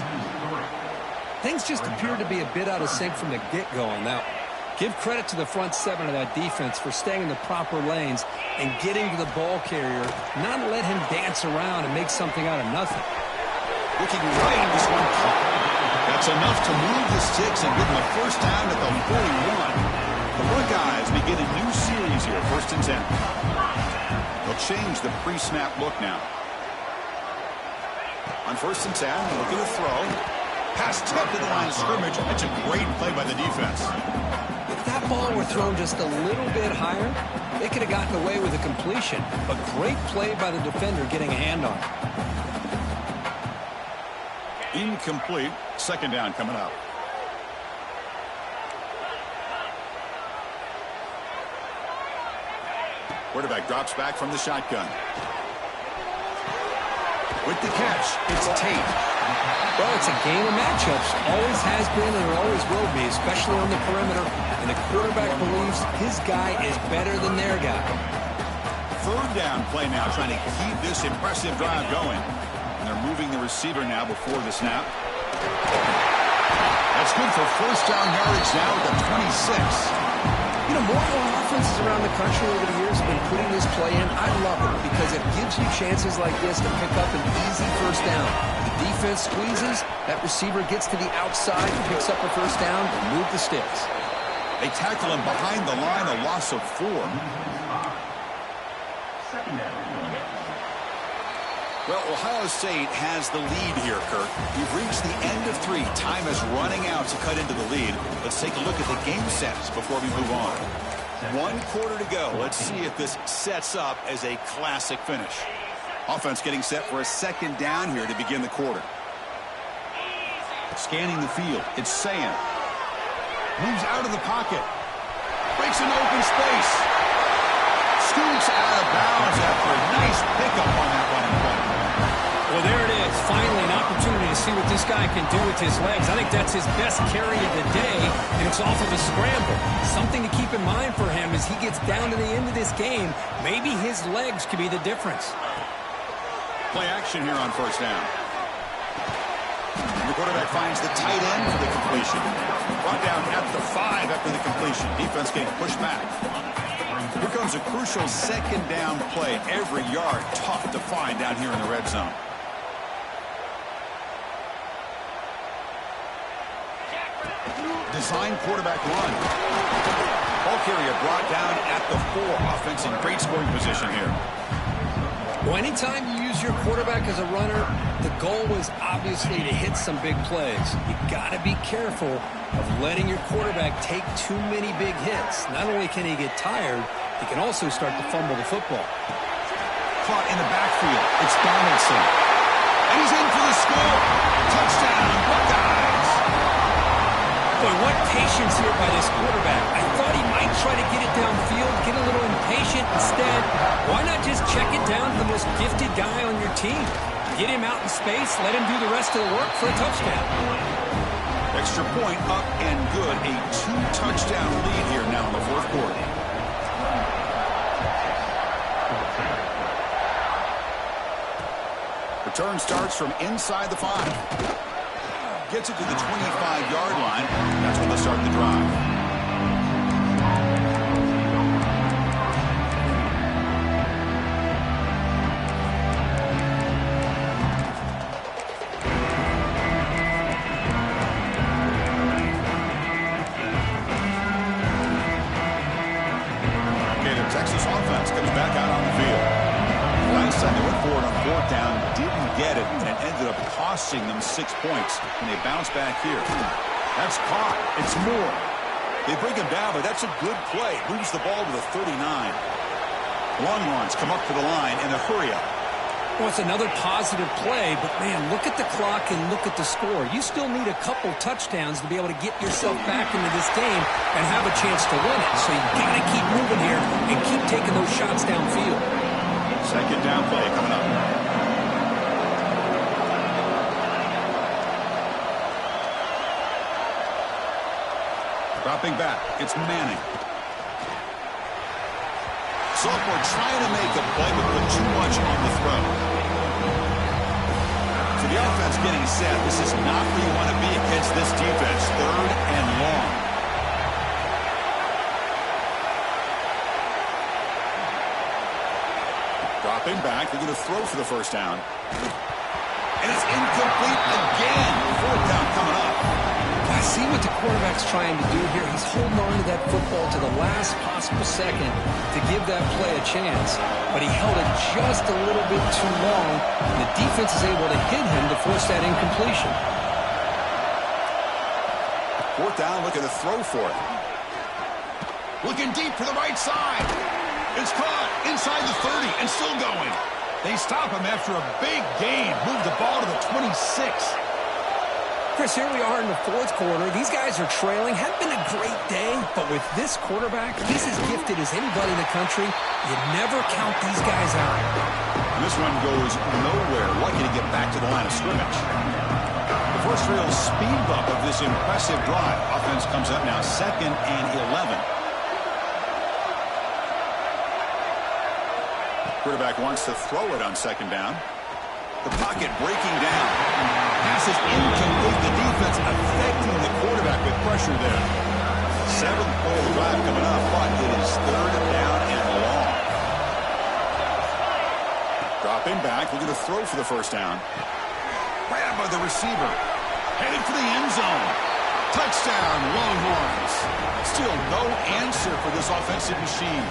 Things just appear to be a bit out of sync from the get-go on that one. Give credit to the front seven of that defense for staying in the proper lanes and getting to the ball carrier, not let him dance around and make something out of nothing. Looking right, this one caught. That's enough to move the sticks and give them a first down at the 41. The Buckeyes begin a new series here, 1st and 10. They'll change the pre-snap look now. On 1st and 10, looking to throw. Pass tipped to the line of scrimmage. That's a great play by the defense. If that ball were thrown just a little bit higher, they could have gotten away with a completion. A great play by the defender getting a hand on it. Incomplete. Second down coming up. Quarterback drops back from the shotgun. With the catch, it's Tate. Well, it's a game of matchups. Always has been and always will be, especially on the perimeter. And the quarterback believes his guy is better than their guy. Third down play now, trying to keep this impressive drive going. And they're moving the receiver now before the snap. That's good for first down yardage now at the 26. You know, more and more offenses around the country over the years have been putting this play in. I love it because it gives you chances like this to pick up an easy first down. The defense squeezes, that receiver gets to the outside, picks up a first down, and move the sticks. They tackle him behind the line, a loss of 4. Well, Ohio State has the lead here, Kirk. We've reached the end of 3. Time is running out to cut into the lead. Let's take a look at the game sets before we move on. 1 quarter to go. Let's see if this sets up as a classic finish. Offense getting set for a second down here to begin the quarter. Scanning the field. It's Sayan. Moves out of the pocket. Breaks an open space. scoots out of bounds after a nice pickup on that running play. Well, there it is. Finally, an opportunity to see what this guy can do with his legs. I think that's his best carry of the day, and it's off of a scramble. Something to keep in mind for him as he gets down to the end of this game. Maybe his legs could be the difference. Play action here on first down. And the quarterback finds the tight end for the completion. Brought down at the 5 after the completion. Defense getting pushed back. Here comes a crucial second down play. Every yard tough to find down here in the red zone. Design quarterback run. Ball carrier brought down at the 4. Offense in great scoring position here. Well, anytime you use your quarterback as a runner, the goal is obviously to hit some big plays. You got to be careful of letting your quarterback take too many big hits. Not only can he get tired, he can also start to fumble the football. Caught in the backfield. It's Donaldson. And he's in for the score. Touchdown, Buckeyes. Boy, what patience here by this quarterback. I thought he might try to get it downfield, get a little impatient. Instead, why not just check it down to the most gifted guy on your team? Get him out in space, let him do the rest of the work for a touchdown. Extra point up and good. A 2-touchdown lead here now in the fourth quarter. Return starts from inside the 5. Gets it to the 25-yard line. That's when they start the drive. Okay, the Texas offense comes back out on the field. Last time they went for it on fourth down, didn't get it, and it ended up costing them 6 points. And they bounce back here. That's caught. It's Moore. They bring him down, but that's a good play. Moves the ball to the 39. Longhorns come up to the line in a hurry-up. Well, it's another positive play, but, man, look at the clock and look at the score. You still need a couple touchdowns to be able to get yourself back into this game and have a chance to win it. So you got to keep moving here and keep taking those shots downfield. Second down play coming up. Dropping back, it's Manning. Sophomore trying to make a play, but put too much on the throw. So the offense getting set. This is not where you want to be against this defense. Third and long. Dropping back, they're going to throw for the first down. And it's incomplete again. Fourth down coming up. I see what the quarterback's trying to do here. He's holding on to that football to the last possible second to give that play a chance. But he held it just a little bit too long, and the defense is able to hit him to force that incompletion. Fourth down, looking to throw for it. Looking deep to the right side. It's caught inside the 30 and still going. They stop him after a big gain. Move the ball to the 26. Chris, here we are in the fourth quarter. These guys are trailing. Hadn't been a great day, but with this quarterback, he's as gifted as anybody in the country. You never count these guys out. And this one goes nowhere. Lucky to get back to the line of scrimmage. The first real speed bump of this impressive drive. Offense comes up now 2nd and 11. Quarterback wants to throw it on second down. The pocket breaking down. Pass is incomplete. The defense affecting the quarterback with pressure there. 7th play of the drive coming up, but it is third down and long. Dropping back, looking to throw for the first down. Grab by the receiver. Headed for the end zone. Touchdown, Longhorns. Still no answer for this offensive machine.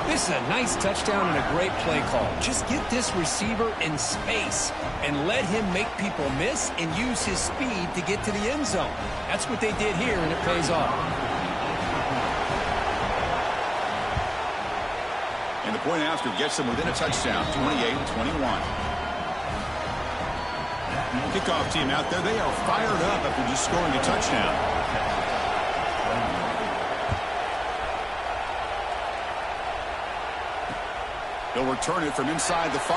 This is a nice touchdown and a great play call. Just get this receiver in space and let him make people miss and use his speed to get to the end zone. That's what they did here, and it pays off. And the point after gets them within a touchdown, 28-21. Kickoff team out there, they are fired up after just scoring a touchdown. They'll return it from inside the 5.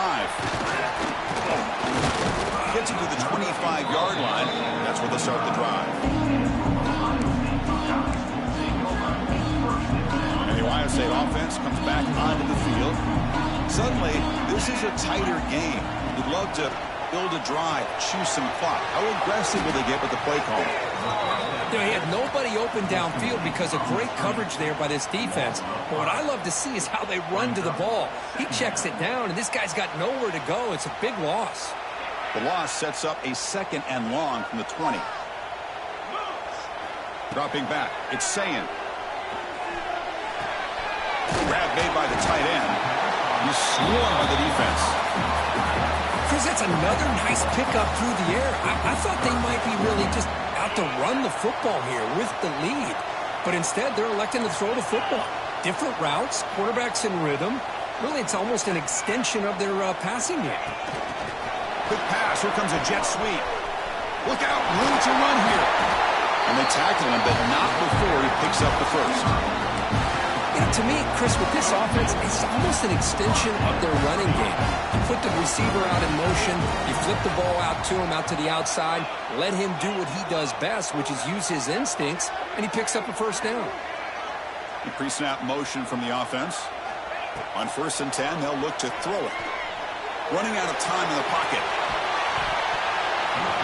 Gets it to the 25-yard line. That's where they'll start the drive. And the Ohio State offense comes back onto the field. Suddenly, this is a tighter game. You'd love to build a drive, choose some clock. How aggressive will they get with the play call? You know, he had nobody open downfield because of great coverage there by this defense. But what I love to see is how they run to the ball. He checks it down, and this guy's got nowhere to go. It's a big loss. The loss sets up a 2nd and long from the 20. Dropping back, it's Sayin. Grab made by the tight end. He's swarmed by the defense. Chris, that's another nice pickup through the air. I thought they might be really just out to run the football here with the lead. But instead, they're electing to throw the football. Different routes, quarterbacks in rhythm. Really, it's almost an extension of their passing game. Quick pass. Here comes a jet sweep. Look out. Room to run here. And they tackle him, but not before he picks up the first. Yeah, to me, Chris, with this offense, it's almost an extension of their running game. You put the receiver out in motion, you flip the ball out to him, out to the outside, let him do what he does best, which is use his instincts, and he picks up a first down. The pre-snap motion from the offense. On 1st and 10, they'll look to throw it. Running out of time in the pocket.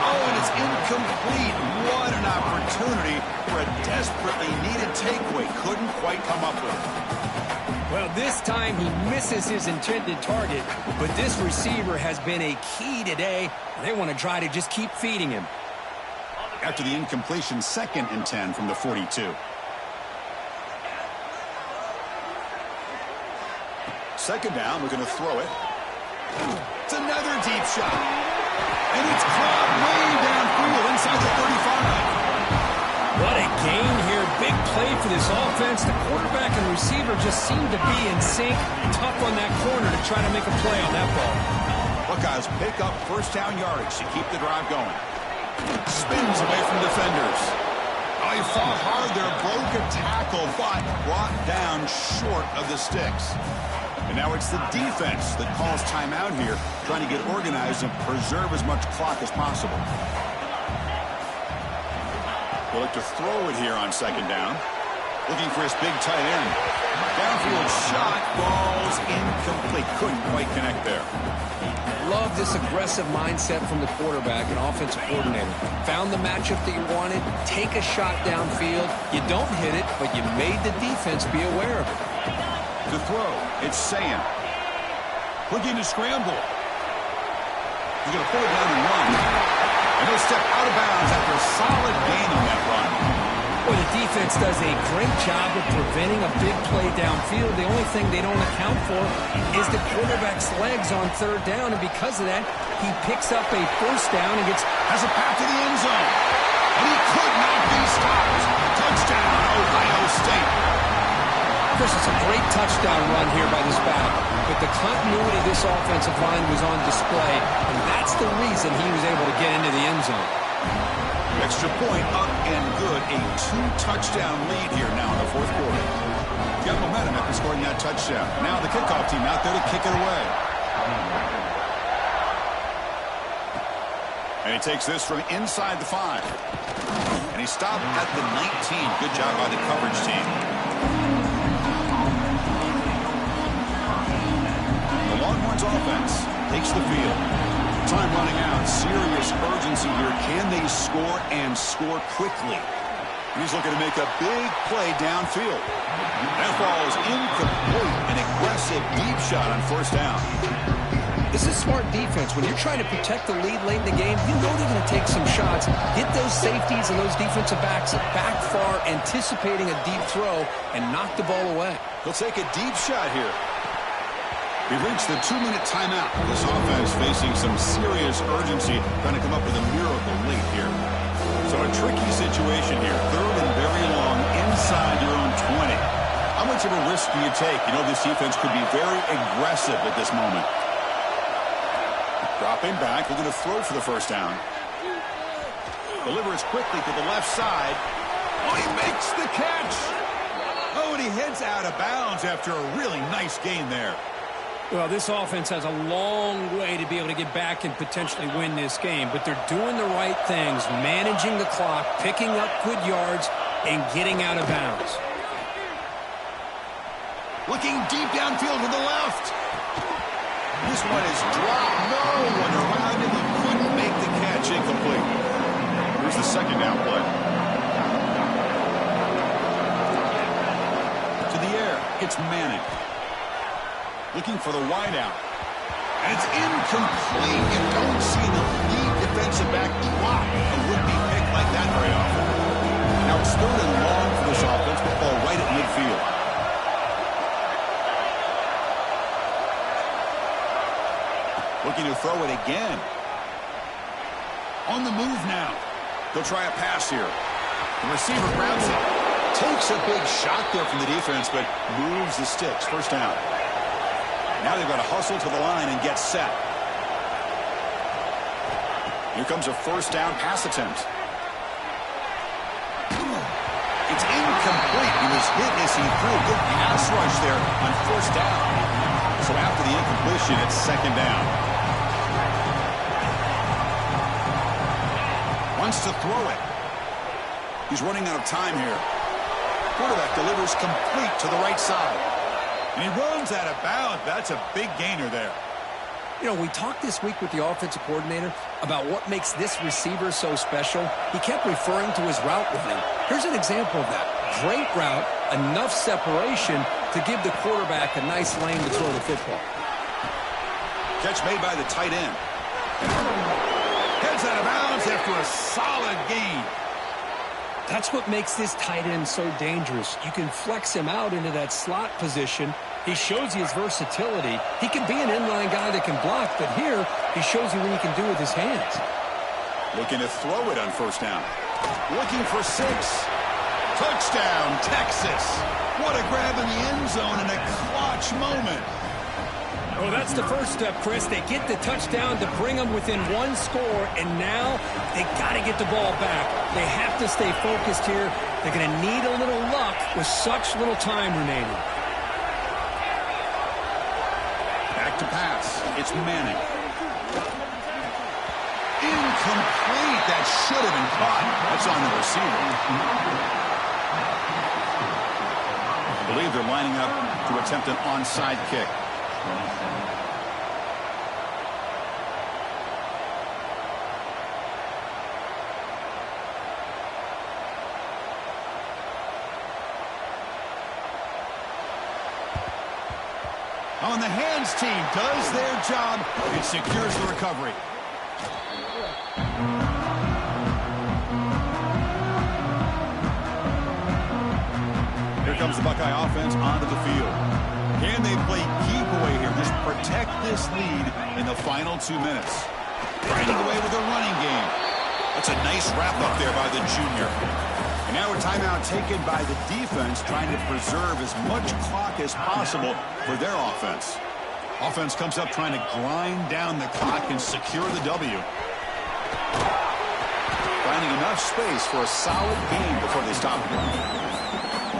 Oh, and it's incomplete. What an opportunity for a desperately needed takeaway. Couldn't quite come up with it. Well, this time he misses his intended target, but this receiver has been a key today. They want to try to just keep feeding him. After the incompletion, 2nd and 10 from the 42. Second down, we're going to throw it. It's another deep shot. And it's caught way downfield inside the 35. What a gain here. Big play for this offense. The quarterback and receiver just seem to be in sync. Tough on that corner to try to make a play on that ball. Buckeyes pick up first down yardage to keep the drive going. Spins away from defenders. Oh, he fought hard there. Broke a tackle, but brought down short of the sticks. And now it's the defense that calls timeout here, trying to get organized and preserve as much clock as possible. They'll look to throw it here on 2nd down. Looking for his big tight end. Downfield shot, balls incomplete. Couldn't quite connect there. Love this aggressive mindset from the quarterback and offensive coordinator. Found the matchup that you wanted, take a shot downfield. You don't hit it, but you made the defense be aware of it. To throw, it's Sayin. Looking to scramble. He's going to pull it down and run. And he'll step out of bounds after a solid gain on that run. Well, the defense does a great job of preventing a big play downfield. The only thing they don't account for is the quarterback's legs on 3rd down. And because of that, he picks up a first down and has a path to the end zone. And he could not be stopped. Touchdown, Ohio State. Chris, it's a great touchdown run here by this back, but the continuity of this offensive line was on display, and that's the reason he was able to get into the end zone. Extra point up and good. A 2-touchdown lead here now in the 4th quarter. Got momentum after scoring that touchdown. Now the kickoff team out there to kick it away. And he takes this from inside the 5. And he stopped at the 19. Good job by the coverage team. Longhorns offense takes the field. Time running out. Serious urgency here. Can they score and score quickly? He's looking to make a big play downfield. That ball is incomplete. An aggressive deep shot on 1st down. This is smart defense. When you're trying to protect the lead late in the game, you know they're going to take some shots. Get those safeties and those defensive backs back far, anticipating a deep throw, and knock the ball away. He'll take a deep shot here. We reached the 2-minute timeout. This offense facing some serious urgency, trying to come up with a miracle late here. So a tricky situation here. 3rd and very long inside your own 20. How much of a risk do you take? You know this defense could be very aggressive at this moment. Dropping back, we're going to throw for the first down. Delivers quickly to the left side. Oh, he makes the catch. Oh, and he heads out of bounds after a really nice gain there. Well, this offense has a long way to be able to get back and potentially win this game, but they're doing the right things, managing the clock, picking up good yards, and getting out of bounds. Looking deep downfield to the left. This one is dropped. No one around him. He couldn't make the catch. Incomplete. Here's the second down play. To the air. It's Manning. Looking for the wideout. And it's incomplete. You don't see the lead defensive back drop a would-be pick like that very often. Now it's 3rd and long for this offense, with the ball right at midfield. Looking to throw it again. On the move now. They'll try a pass here. The receiver grabs it. Takes a big shot there from the defense, but moves the sticks. First down. Now they've got to hustle to the line and get set. Here comes a first down pass attempt. It's incomplete. He was hit as he threw. Good pass rush there on first down. So after the incompletion, it's second down. Wants to throw it. He's running out of time here. Quarterback delivers complete to the right side. And he runs out of bounds. That's a big gainer there. You know, we talked this week with the offensive coordinator about what makes this receiver so special. He kept referring to his route running. Here's an example of that. Great route, enough separation to give the quarterback a nice lane to throw the football. Catch made by the tight end. Heads out of bounds after a solid gain. That's what makes this tight end so dangerous. You can flex him out into that slot position. He shows you his versatility. He can be an inline guy that can block, but here he shows you what he can do with his hands. Looking to throw it on first down. Looking for 6. Touchdown, Texas. What a grab in the end zone and a clutch moment. Well, that's the first step, Chris. They get the touchdown to bring them within 1 score, and now they got to get the ball back. They have to stay focused here. They're going to need a little luck with such little time remaining. Back to pass. It's Manning. Incomplete. That should have been caught. That's on the receiver. I believe they're lining up to attempt an onside kick. On the hands team does their job and secures the recovery. Here comes the Buckeye offense onto the field. Can they play keep away here? Just protect this lead in the final 2 minutes. Grinding away with a running game. That's a nice wrap up there by the junior. And now a timeout taken by the defense, trying to preserve as much clock as possible for their offense. Offense comes up trying to grind down the clock and secure the W. Finding enough space for a solid game before they stop it.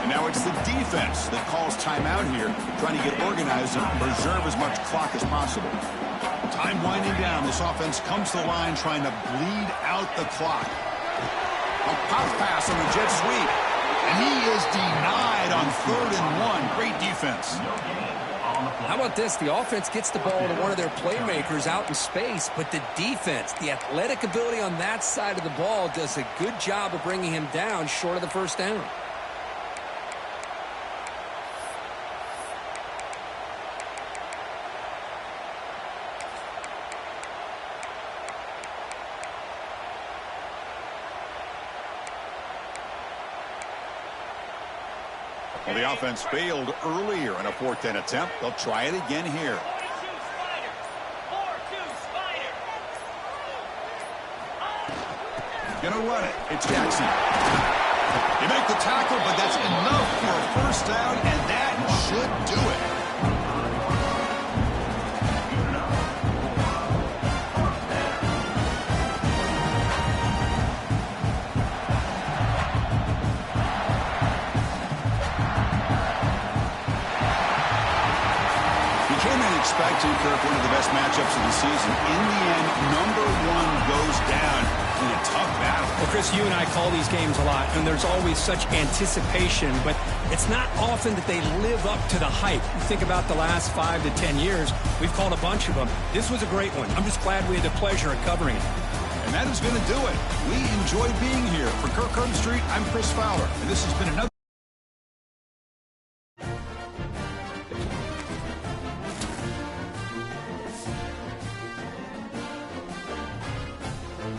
And now it's the defense that calls timeout here, trying to get organized and preserve as much clock as possible. Time winding down. This offense comes to the line trying to bleed out the clock. A pop pass on the jet sweep. And he is denied on 3rd and 1. Great defense. How about this? The offense gets the ball to one of their playmakers out in space, but the defense, the athletic ability on that side of the ball does a good job of bringing him down short of the first down. Well, the offense failed earlier in a 4th and attempt. They'll try it again here. 4-2 Gonna run it. It's Jackson. You make the tackle, but that's enough for a first down, and that should do it. been expecting, Kirk, one of the best matchups of the season. In the end, number one goes down in a tough battle. Well, Chris, you and I call these games a lot, and there's always such anticipation, but it's not often that they live up to the hype. You think about the last 5 to 10 years, we've called a bunch of them. This was a great one. I'm just glad we had the pleasure of covering it. And that is going to do it. We enjoyed being here. For Kirk Herbstreit, I'm Chris Fowler, and this has been another